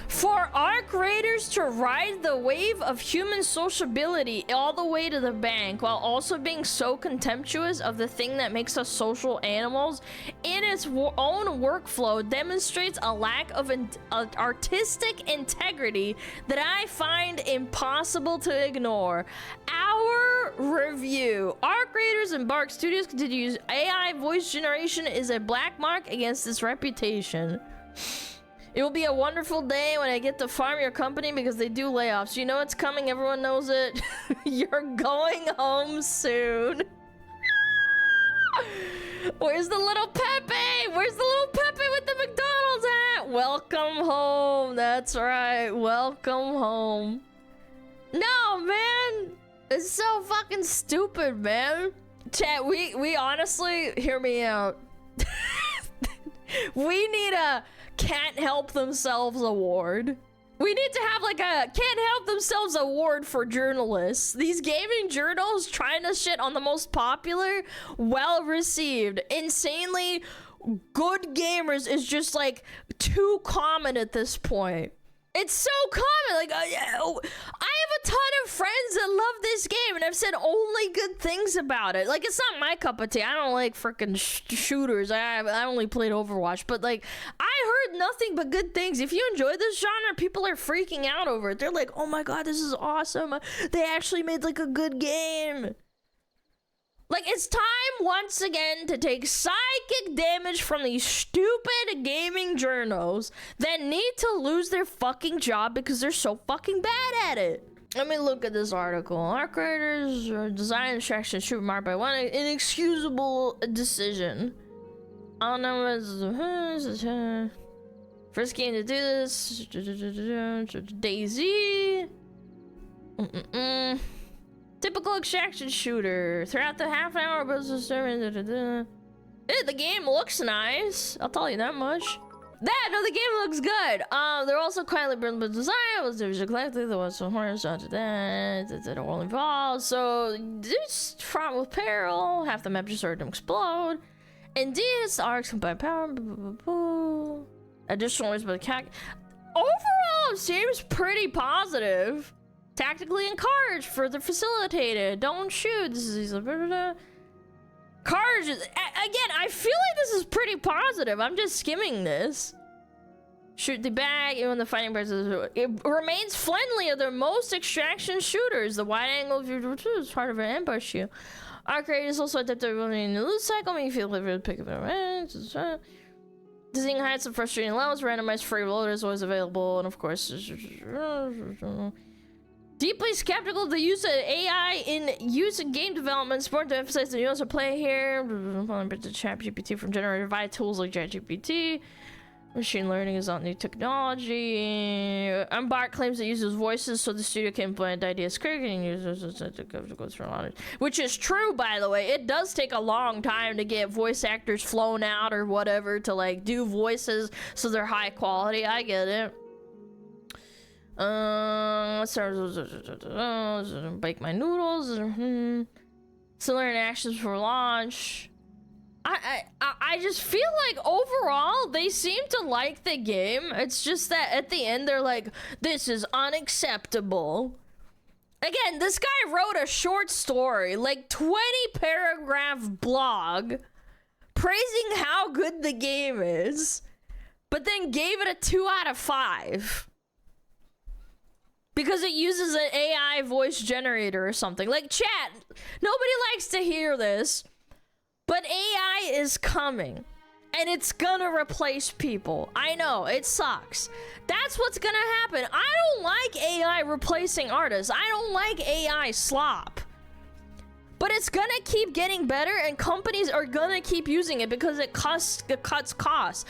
For our creators to ride the wave of human sociability all the way to the bank while also being so contemptuous of the thing that makes us social animals in its own workflow demonstrates a lack of artistic integrity that I find impossible to ignore. Our review. Our creators and Bark Studios continue to use AI voice generation is a black mark against its reputation. It will be a wonderful day when I get to farm your company because they do layoffs. You know it's coming, everyone knows it. You're going home soon. Where's the little Pepe? Where's the little Pepe with the McDonald's at? Welcome home, that's right, welcome home. No, man, it's so fucking stupid, man. Chat, we honestly, hear me out. We need a can't help themselves award. We need to have like a can't help themselves award for journalists. These gaming journals trying to shit on the most popular, well-received, insanely good gamers is just like too common at this point. It's so common. Like I have a ton of friends that love this game and I've said only good things about it. Like it's not my cup of tea. I don't like freaking shooters. I only played Overwatch, but like I heard nothing but good things. If you enjoy this genre, people are freaking out over it. They're like, oh my god, this is awesome. They actually made like a good game. Like, it's time once again to take psychic damage from these stupid gaming journals that need to lose their fucking job because they're so fucking bad at it. Let me look at this article. Our creators are design distraction shoot marked by one inexcusable decision. I don't know what's first game to do this. Daisy. Typical extraction shooter. Throughout the half hour, the game looks nice. I'll tell you that much. No, the game looks good. They're also quietly burned by design. Was collected. There was some horrors onto that. It all involved. So this fraught with peril. Half the map just started to explode. Indeed, it's the arcs combined power. Additional words by the cat. Overall, it seems pretty positive. Tactically encouraged, further facilitated. Don't shoot. This is encouraged. Again, I feel like this is pretty positive. I'm just skimming this. Shoot the bag, even the fighting parts. It remains friendly of their most extraction shooters. The wide angle view is part of an ambush you. Our creators also adapt everybody in the loot cycle, making you feel like pick up a Dizzying heights and frustrating levels. Randomized free loader is always available, and of course. Deeply skeptical of the use of AI in use in game development. It's important to emphasize the use of play here. ChatGPT from generated via tools like ChatGPT. Machine learning is not new technology. Embark claims it uses voices so the studio can implement ideas quickly and uses to go through a lot of, which is true, by the way. It does take a long time to get voice actors flown out or whatever to like do voices so they're high quality. I get it. Bake my noodles. Similar interactions for launch. I just feel like overall they seem to like the game. It's just that at the end they're like, this is unacceptable. Again, this guy wrote a short story, like 20 paragraph blog, praising how good the game is, but then gave it a 2 out of 5. Because it uses an AI voice generator or something. Like, chat, nobody likes to hear this, but AI is coming. And it's gonna replace people. I know, it sucks. That's what's gonna happen. I don't like AI replacing artists. I don't like AI slop. But it's gonna keep getting better and companies are gonna keep using it because it cuts costs.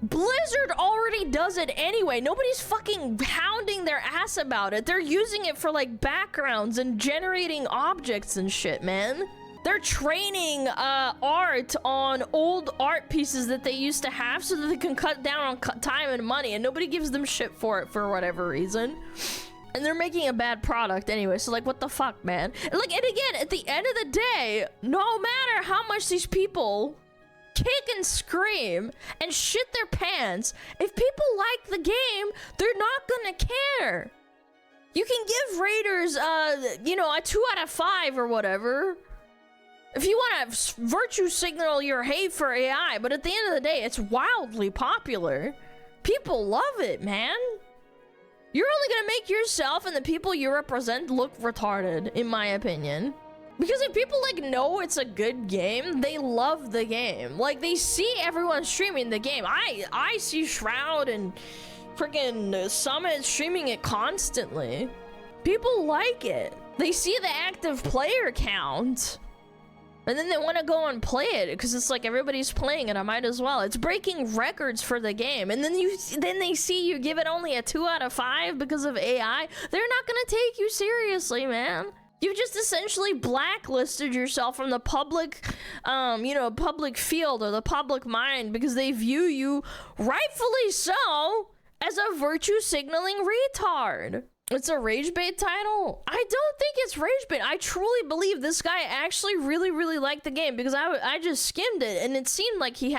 Blizzard already does it anyway. Nobody's fucking hounding their ass about it. They're using it for like backgrounds and generating objects and shit, man. They're training art on old art pieces that they used to have so that they can cut down on time and money, and nobody gives them shit for it for whatever reason. And they're making a bad product anyway, so like, what the fuck, man? And like, and again, at the end of the day, no matter how much these people kick and scream and shit their pants, if people like the game, they're not gonna care. You can give Raiders, you know, a 2 out of 5 or whatever, if you want to virtue signal your hate for AI, but at the end of the day, it's wildly popular. People love it, man. You're only gonna make yourself and the people you represent look retarded, in my opinion. Because if people like know it's a good game, they love the game. Like, they see everyone streaming the game. I see Shroud and freaking Summit streaming it constantly. People like it. They see the active player count, and then they want to go and play it because it's like everybody's playing it. I might as well. It's breaking records for the game, and then they see you give it only a 2 out of 5 because of AI. They're not gonna take you seriously, man. You've just essentially blacklisted yourself from the public, you know, public field or the public mind because they view you, rightfully so, as a virtue signaling retard. It's a rage bait title? I don't think it's rage bait. I truly believe this guy actually really liked the game because I just skimmed it and it seemed like he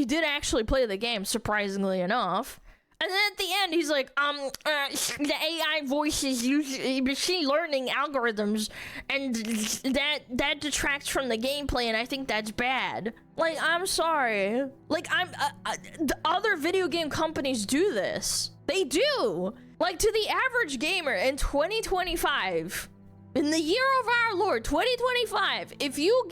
did actually play the game, surprisingly enough. And then at the end, he's like, the AI voices use machine learning algorithms, and that detracts from the gameplay, and I think that's bad. Like, I'm sorry. Like, the other video game companies do this. They do. Like, to the average gamer in 2025, in the year of our Lord, 2025, if you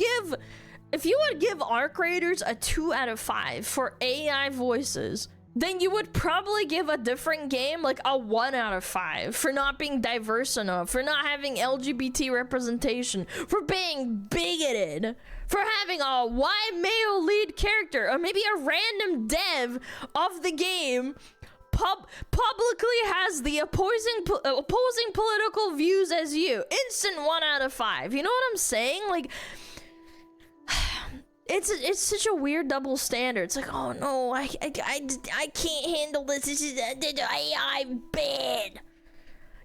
would give Arc Raiders a 2 out of 5 for AI voices, then you would probably give a different game like a 1 out of 5 for not being diverse enough, for not having LGBT representation, for being bigoted, for having a white male lead character, or maybe a random dev of the game publicly has the opposing political views as you. Instant 1 out of 5. You know what I'm saying? Like, it's such a weird double standard. It's like, oh no, I can't handle this. This is AI bad.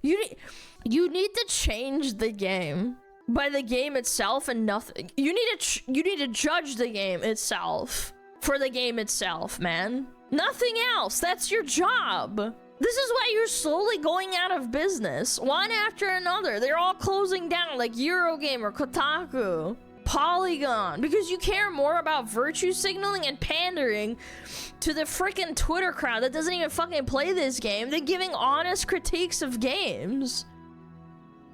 You need to change the game by the game itself and nothing. You need to judge the game itself for the game itself, man. Nothing else. That's your job. This is why you're slowly going out of business, one after another. They're all closing down, like Eurogamer, Kotaku, Polygon, because you care more about virtue signaling and pandering to the freaking Twitter crowd that doesn't even fucking play this game than giving honest critiques of games.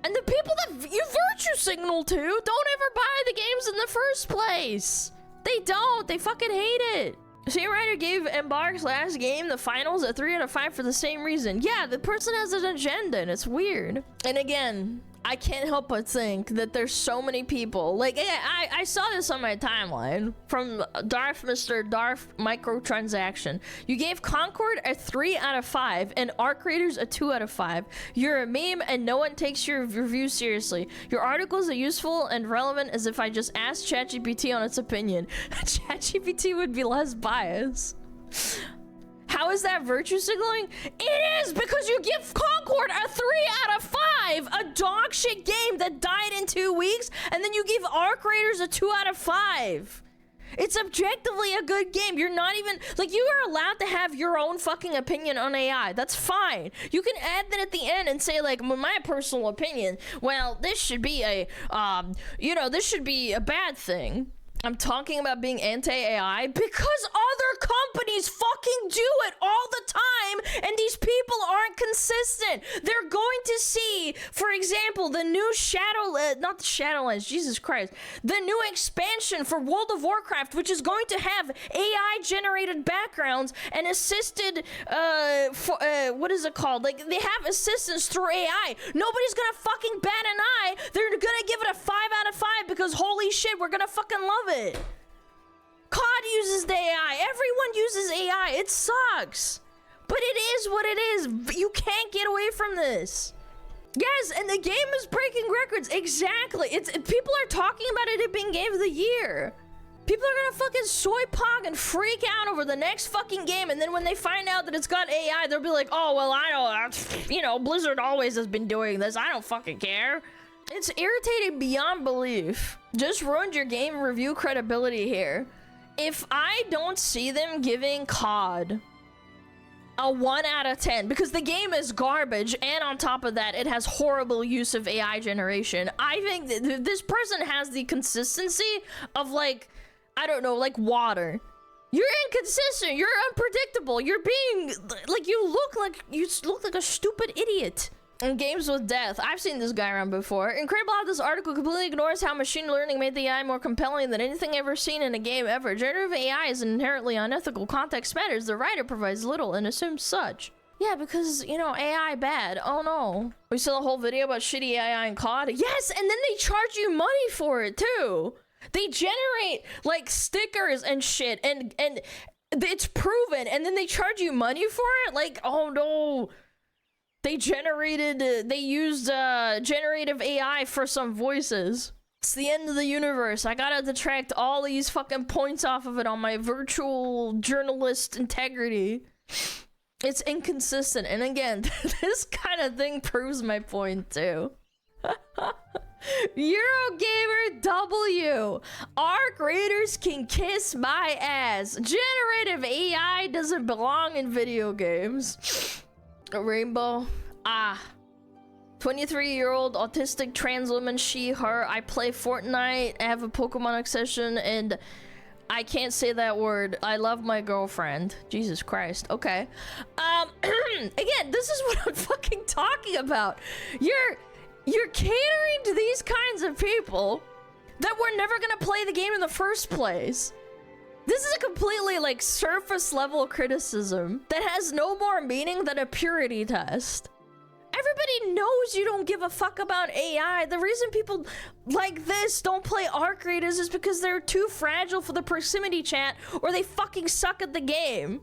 And the people that you virtue signal to don't ever buy the games in the first place. They don't. They fucking hate it. Same writer gave Embark's last game, the finals, a 3 out of 5 for the same reason. Yeah, the person has an agenda and it's weird. And again, I can't help but think that there's so many people, like, I saw this on my timeline from Mr. Darth Microtransaction. You gave Concord a 3 out of 5 and Arc Raiders a 2 out of 5. You're a meme and no one takes your review seriously. Your articles are useful and relevant as if I just asked ChatGPT on its opinion. ChatGPT would be less biased. How is that virtue signaling? It is, because you give Concord a 3 out of 5, a dog shit game that died in 2 weeks, and then you give Arc Raiders a 2 out of 5. It's objectively a good game. You're not even, like, you are allowed to have your own fucking opinion on AI. That's fine. You can add that at the end and say, like, my personal opinion, well, this should be a, you know, this should be a bad thing. I'm talking about being anti-AI because other companies fucking do it all the time, and these people aren't consistent. They're going to see, for example, the new not the Shadowlands, Jesus Christ, the new expansion for World of Warcraft, which is going to have AI-generated backgrounds and assisted, what is it called? Like, they have assistance through AI. Nobody's gonna fucking bat an eye. They're gonna give it a 5 out of 5 because holy shit, we're gonna fucking love it. COD uses the AI. Everyone uses AI. It sucks. But it is what it is. You can't get away from this. Yes, and the game is breaking records. Exactly. People are talking about it being game of the year. People are gonna fucking soy pog and freak out over the next fucking game, and then when they find out that it's got AI, they'll be like, oh, well, I don't, you know, Blizzard always has been doing this. I don't fucking care. It's irritating beyond belief. Just ruined your game review credibility here. If I don't see them giving COD a 1 out of 10, because the game is garbage, and on top of that, it has horrible use of AI generation, I think that this person has the consistency of, like, I don't know, like water. You're inconsistent, you're unpredictable, you're being, like, you look like a stupid idiot. In games with death, I've seen this guy around before. Incredible how this article completely ignores how machine learning made the AI more compelling than anything ever seen in a game ever. Generative AI is inherently unethical. Context matters. The writer provides little and assumes such. Yeah, because, you know, AI bad. Oh no. We saw a whole video about shitty AI in COD. Yes, and then they charge you money for it too. They generate, like, stickers and shit, and it's proven, and then they charge you money for it? Like, oh no. They used generative AI for some voices. It's the end of the universe. I gotta detract all these fucking points off of it on my virtual journalist integrity. It's inconsistent. And again, this kind of thing proves my point too. Eurogamer W. Arc Raiders can kiss my ass. Generative AI doesn't belong in video games. A rainbow. 23-year-old autistic trans woman, she, her. I play Fortnite, I have a Pokemon obsession, and I can't say that word. I love my girlfriend. Jesus Christ. Okay. Again, this is what I'm fucking talking about. You're catering to these kinds of people that were never gonna play the game in the first place. This is a completely, like, surface level criticism that has no more meaning than a purity test. Everybody knows you don't give a fuck about AI. The reason people like this don't play Arc Raiders is because they're too fragile for the proximity chat, or they fucking suck at the game,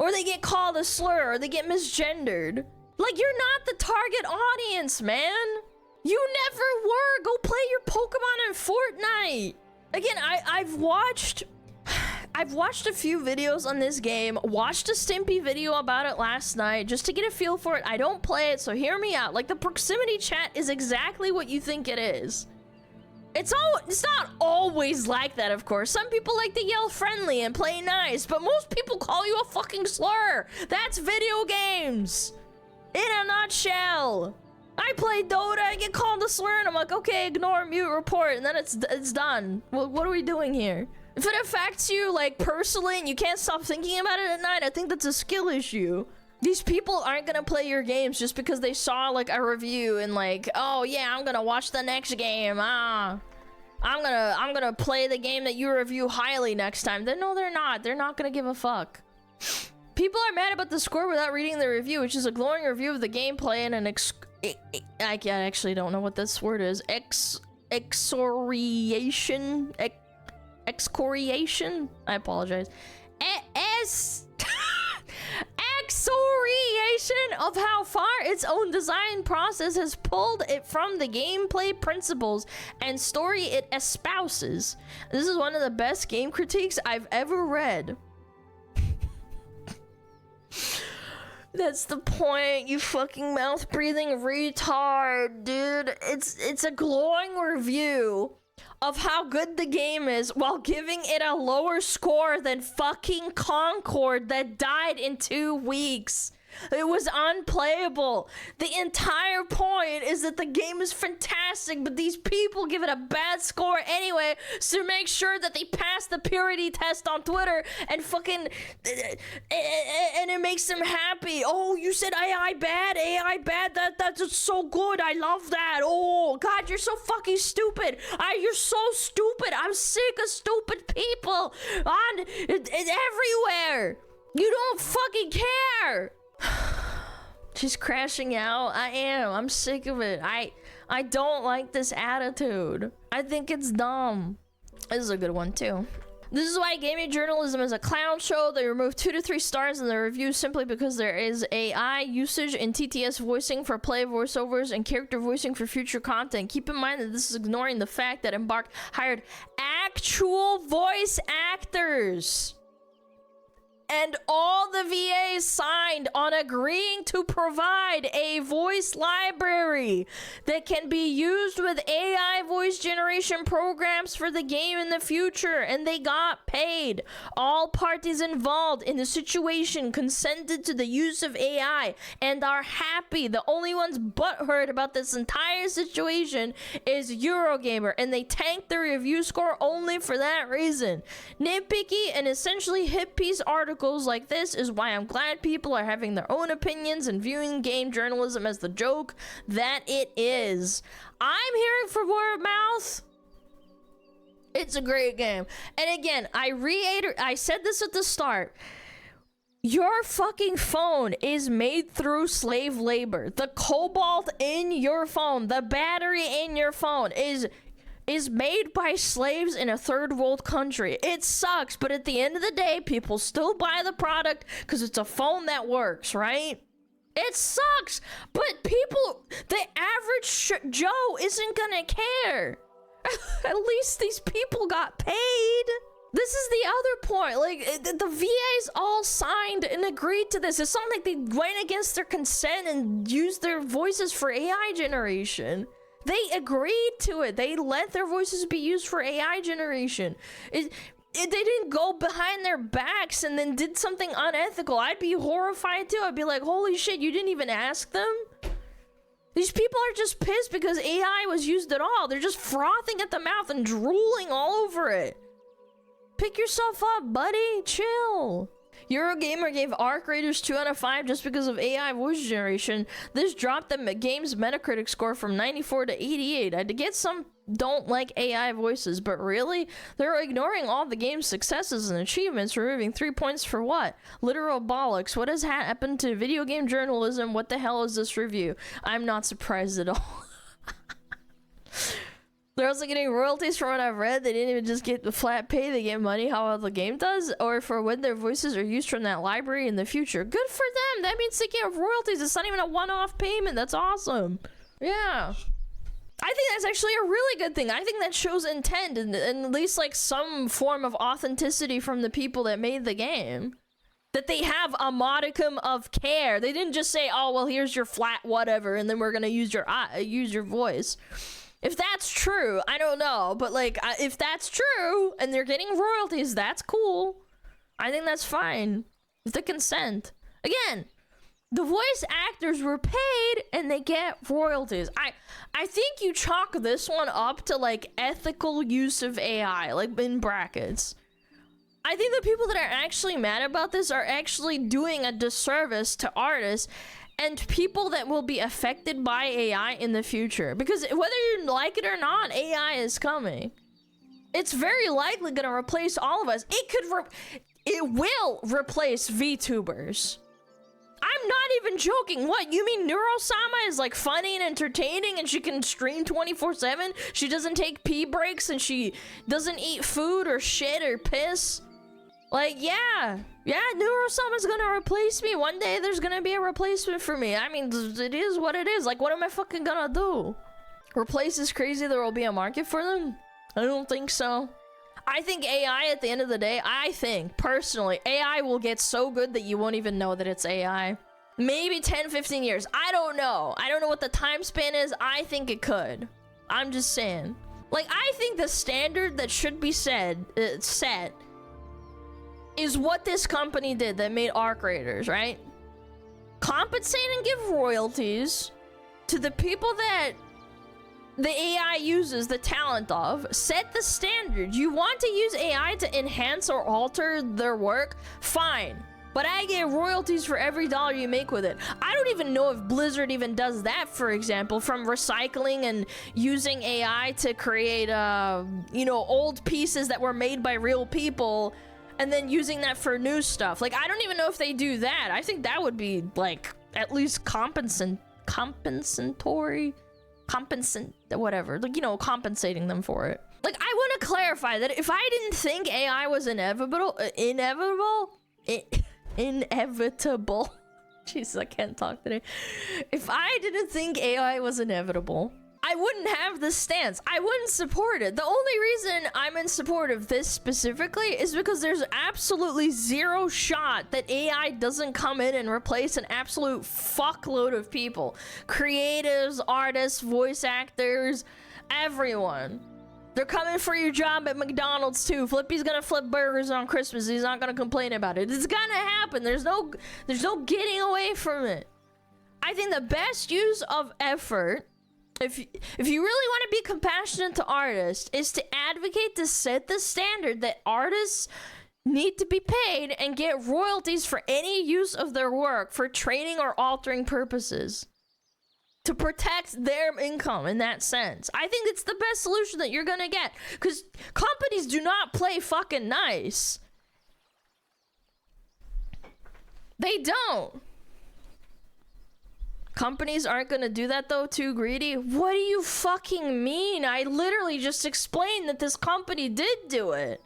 or they get called a slur, or they get misgendered. Like, you're not the target audience, man. You never were. Go play your Pokemon in Fortnite. Again, I've watched a few videos on this game, watched a Stimpy video about it last night just to get a feel for it. I don't play it, so hear me out. Like, the proximity chat is exactly what you think it is. It's not always like that, of course. Some people like to yell friendly and play nice, but most people call you a fucking slur. That's video games. In a nutshell. I play Dota, I get called a slur, and I'm like, okay, ignore, mute, report, and then it's done. Well, what are we doing here? If it affects you, like, personally, and you can't stop thinking about it at night, I think that's a skill issue. These people aren't gonna play your games just because they saw, like, a review and, like, oh yeah, I'm gonna watch the next game. I'm gonna play the game that you review highly next time. Then no, they're not. They're not gonna give a fuck. People are mad about the score without reading the review, which is a glowing review of the gameplay and an I actually don't know what this word is. Excoriation? Excoriation? I apologize. Excoriation of how far its own design process has pulled it from the gameplay principles and story it espouses. This is one of the best game critiques I've ever read. That's the point, you fucking mouth-breathing retard, dude. It's a glowing review of how good the game is while giving it a lower score than fucking Concord that died in 2 weeks. It was unplayable. The entire point is that the game is fantastic, but these people give it a bad score anyway, so make sure that they pass the purity test on Twitter and fucking and it makes them happy. Oh, you said AI bad? That's just so good. I love that. Oh god, you're so fucking stupid. You're so stupid. I'm sick of stupid people on everywhere. You don't fucking care. She's crashing out. I am. I'm sick of it. I don't like this attitude. I think it's dumb. This is a good one too. This is why gaming journalism is a clown show. They remove 2 to 3 stars in the reviews simply because there is AI usage in TTS voicing for play voiceovers and character voicing for future content. Keep in mind that this is ignoring the fact that Embark hired actual actual voice actors. And all the VAs signed on agreeing to provide a voice library that can be used with AI voice generation programs for the game in the future, and they got paid. All parties involved in the situation consented to the use of AI and are happy. The only ones butthurt about this entire situation is Eurogamer, and they tanked the review score only for that reason. Nitpicky and essentially hit piece articles like this is why I'm glad people are having their own opinions and viewing game journalism as the joke that it is. I'm hearing from word of mouth. It's a great game. And again, I said this at the start. Your fucking phone is made through slave labor. The cobalt in your phone, the battery in your phone is made by slaves in a third world country. It sucks, but at the end of the day, people still buy the product because it's a phone that works, right? It sucks, but people, the average Joe isn't gonna care. At least these people got paid. This is the other point. Like, the VAs all signed and agreed to this. It's not like they went against their consent and used their voices for AI generation. They agreed to it. They let their voices be used for AI generation. They didn't go behind their backs and then did something unethical. I'd be horrified too. I'd be like, holy shit, you didn't even ask them? These people are just pissed because AI was used at all. They're just frothing at the mouth and drooling all over it. Pick yourself up, buddy. Chill. Eurogamer gave Arc Raiders 2 out of 5 just because of AI voice generation. This dropped the game's Metacritic score from 94 to 88. I get some don't like AI voices, but really? They're ignoring all the game's successes and achievements, removing 3 points for what? Literal bollocks. What has happened to video game journalism? What the hell is this review? I'm not surprised at all. They're also getting royalties from what I've read. They didn't even just get the flat pay. They get money how the game does, or for when their voices are used from that library in the future. Good for them. That means they get royalties. It's not even a one-off payment. That's awesome. Yeah. I think that's actually a really good thing. I think that shows intent and at least like some form of authenticity from the people that made the game. That they have a modicum of care. They didn't just say, oh, well, here's your flat whatever, and then we're going to use your voice. If that's true, I don't know, but like, if that's true and they're getting royalties, that's cool. I think that's fine. With the consent. Again, the voice actors were paid and they get royalties. I think you chalk this one up to like ethical use of AI, like in brackets. I think the people that are actually mad about this are actually doing a disservice to artists and people that will be affected by AI in the future. Because whether you like it or not, AI is coming. It's very likely gonna replace all of us. It will replace VTubers. I'm not even joking. What, you mean Neurosama is like funny and entertaining and she can stream 24/7? She doesn't take pee breaks and she doesn't eat food or shit or piss? Like, yeah, Neurosama's gonna replace me. One day there's gonna be a replacement for me. I mean, it is what it is. Like, what am I fucking gonna do? Replace is crazy, there will be a market for them? I don't think so. I think AI at the end of the day, I think, personally, AI will get so good that you won't even know that it's AI. Maybe 10, 15 years. I don't know. I don't know what the time span is. I think it could. I'm just saying. Like, I think the standard that should be set is what this company did that made Arc Raiders, right? Compensate and give royalties to the people that the AI uses the talent of. Set the standard. You want to use AI to enhance or alter their work? Fine. But I get royalties for every dollar you make with it. I don't even know if Blizzard even does that, for example, from recycling and using AI to create, old pieces that were made by real people and then using that for new stuff. Like, I don't even know if they do that. I think that would be, like, at least compensating them for it. Like, I want to clarify that if I didn't think AI was inevitable. Jesus, I can't talk today. If I didn't think AI was inevitable, I wouldn't have this stance. I wouldn't support it. The only reason I'm in support of this specifically is because there's absolutely zero shot that AI doesn't come in and replace an absolute fuckload of people. Creatives, artists, voice actors, everyone. They're coming for your job at McDonald's too. Flippy's gonna flip burgers on Christmas. He's not gonna complain about it. It's gonna happen. There's no getting away from it. I think the best use of effort, if you really want to be compassionate to artists, is to advocate to set the standard that artists need to be paid and get royalties for any use of their work for training or altering purposes. To protect their income in that sense. I think it's the best solution that you're gonna get. Because companies do not play fucking nice. They don't. Companies aren't gonna do that though, too greedy? What do you fucking mean? I literally just explained that this company did do it.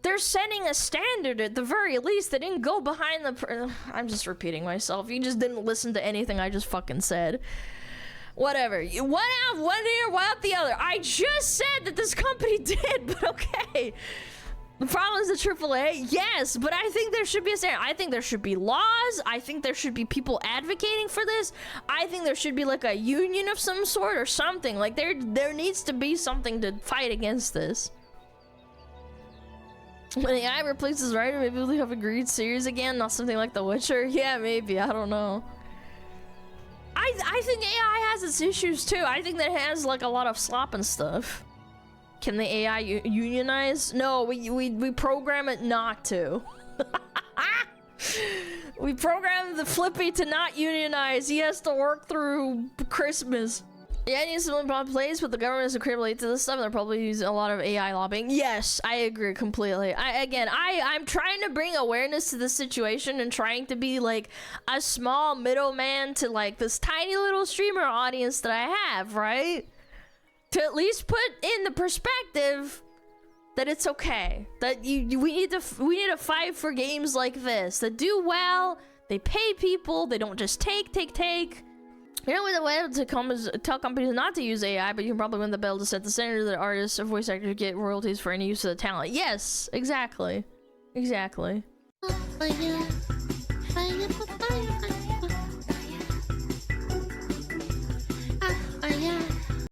They're setting a standard at the very least. They didn't go behind the... I'm just repeating myself. You just didn't listen to anything I just fucking said. Whatever. One out, one ear, one out the other. I just said that this company did, but okay. The problem is the AAA, yes, but I think there should be a standard. I think there should be laws. I think there should be people advocating for this. I think there should be like a union of some sort or something. Like there needs to be something to fight against this. When AI replaces writer, maybe we'll have a greed series again, not something like The Witcher. Yeah, maybe. I don't know. I think AI has its issues too. I think that it has like a lot of slop and stuff. Can the AI unionize? No, we program it not to. We program the Flippy to not unionize. He has to work through Christmas. Yeah, I need someone probably plays, but the government is incredibly late to this stuff. They're probably using a lot of AI lobbying. Yes, I agree completely. I'm trying to bring awareness to this situation and trying to be like a small middleman to like this tiny little streamer audience that I have, right? To at least put in the perspective that it's okay. That we need to fight for games like this that do well. They pay people. They don't just take. You're with the way to tell companies not to use AI, but you can probably win the battle to set the standard that artists or voice actors get royalties for any use of the talent. Yes, exactly.